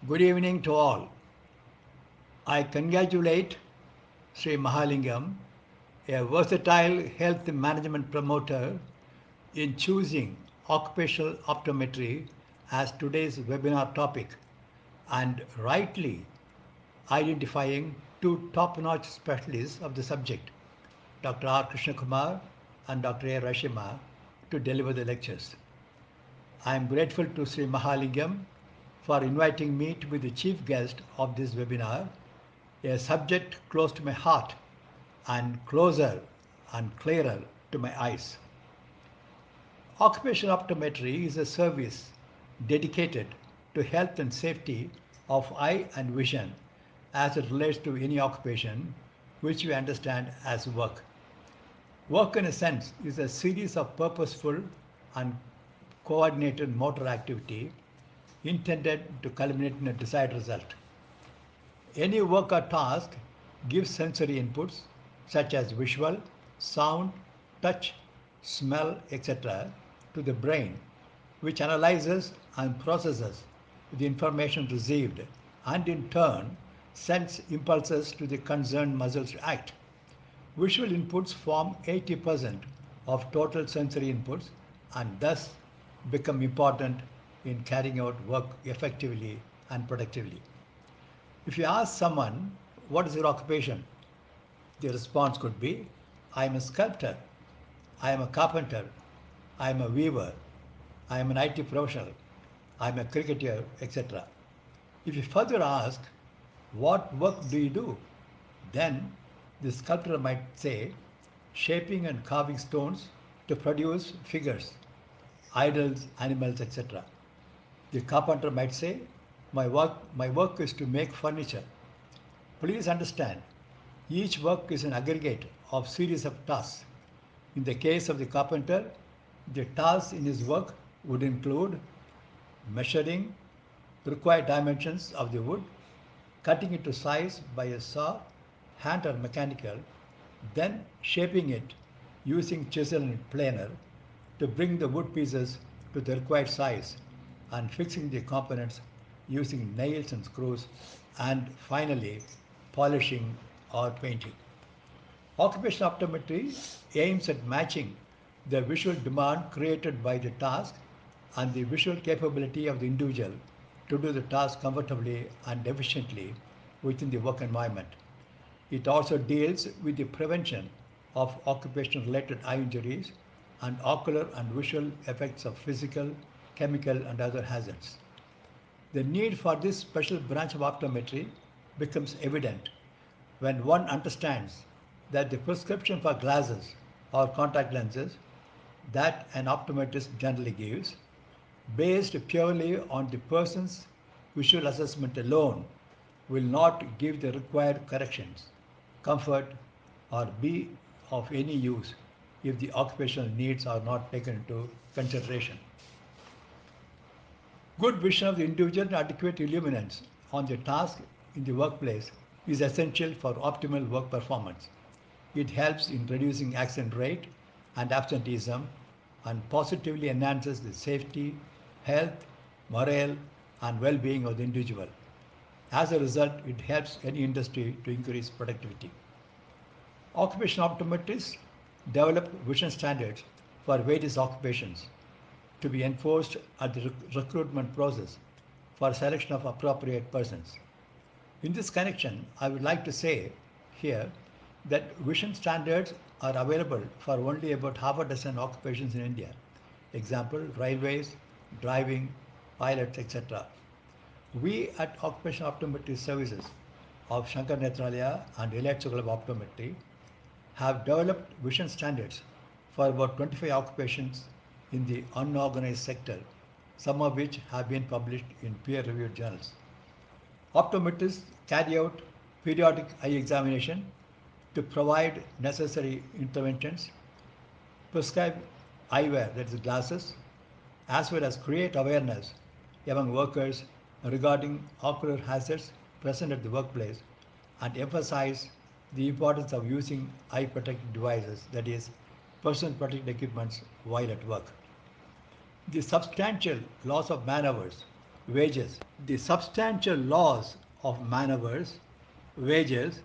Good evening to all. I congratulate Sri Mahalingam, a versatile health management promoter, in choosing occupational optometry as today's webinar topic and rightly identifying two top-notch specialists of the subject, Dr. R. Krishna Kumar and Dr. A. Rashima, to deliver the lectures. I am grateful to Sri Mahalingam for inviting me to be the chief guest of this webinar, a subject close to my heart and closer and clearer to my eyes. Occupational optometry is a service dedicated to health and safety of eye and vision as it relates to any occupation which we understand as work. Work, in a sense, is a series of purposeful and coordinated motor activity intended to culminate in a desired result. Any work or task gives sensory inputs such as visual, sound, touch, smell, etc. to the brain, which analyzes and processes the information received and in turn sends impulses to the concerned muscles to act. Visual inputs form 80% of total sensory inputs and thus become important in carrying out work effectively and productively. If you ask someone, what is your occupation? The response could be, I am a sculptor, I am a carpenter, I am a weaver, I am an IT professional, I am a cricketer, etc. If you further ask, what work do you do? Then the sculptor might say, shaping and carving stones to produce figures, idols, animals, etc. The carpenter might say, my work is to make furniture. Please understand, each work is an aggregate of series of tasks. In the case of the carpenter, the tasks in his work would include measuring required dimensions of the wood, cutting it to size by a saw, hand or mechanical, then shaping it using chisel and planer to bring the wood pieces to the required size and fixing the components using nails and screws, and finally polishing or painting. Occupational optometry aims at matching the visual demand created by the task and the visual capability of the individual to do the task comfortably and efficiently within the work environment. It also deals with the prevention of occupation related eye injuries and ocular and visual effects of physical, chemical, and other hazards. The need for this special branch of optometry becomes evident when one understands that the prescription for glasses or contact lenses that an optometrist generally gives, based purely on the person's visual assessment alone, will not give the required corrections, comfort, or be of any use if the occupational needs are not taken into consideration. Good vision of the individual and adequate illuminance on the task in the workplace is essential for optimal work performance. It helps in reducing accident rate and absenteeism and positively enhances the safety, health, morale, and well-being of the individual. As a result, it helps any industry to increase productivity. Occupational optometrists develop vision standards for various occupations to be enforced at the recruitment process for selection of appropriate persons. In this connection, I would like to say here that vision standards are available for only about half a dozen occupations in India. Example, railways, driving, pilots, etc. We at Occupational Optometry Services of Shankar Nethralaya and Elite School of Optometry have developed vision standards for about 25 occupations in the unorganized sector, some of which have been published in peer-reviewed journals. Optometrists carry out periodic eye examination to provide necessary interventions, prescribe eyewear, that is glasses, as well as create awareness among workers regarding ocular hazards present at the workplace and emphasize the importance of using eye protective devices, that is, personal protective equipments, while at work. The substantial loss of man hours wages. The substantial loss of man hours, wages,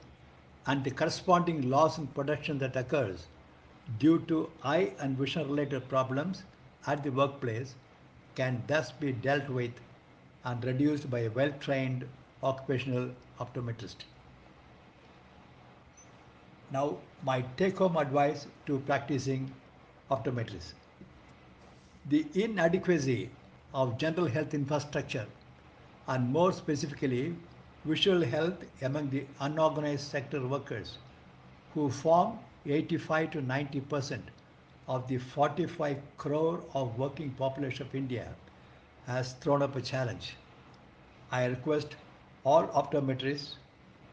and the corresponding loss in production that occurs due to eye and vision related problems at the workplace can thus be dealt with and reduced by a well trained occupational optometrist. Now, my take home advice to practicing optometrists. The inadequacy of general health infrastructure, and more specifically, visual health among the unorganized sector workers, who form 85 to 90% of the 45 crore of working population of India, has thrown up a challenge. I request all optometrists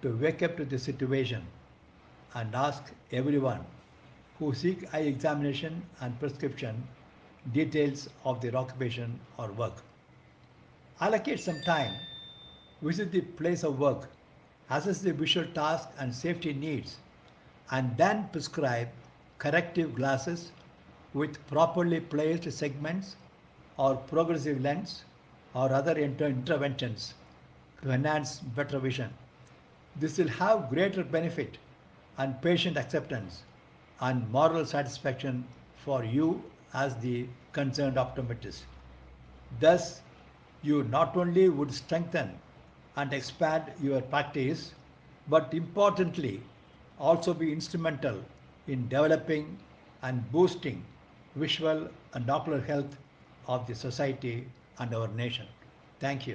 to wake up to the situation and ask everyone who seek eye examination and prescription details of their occupation or work. Allocate some time, visit the place of work, assess the visual task and safety needs, and then prescribe corrective glasses with properly placed segments or progressive lens or other interventions to enhance better vision. This will have greater benefit and patient acceptance and moral satisfaction for you as the concerned optometrist. Thus, you not only would strengthen and expand your practice, but importantly, also be instrumental in developing and boosting visual and ocular health of the society and our nation. Thank you.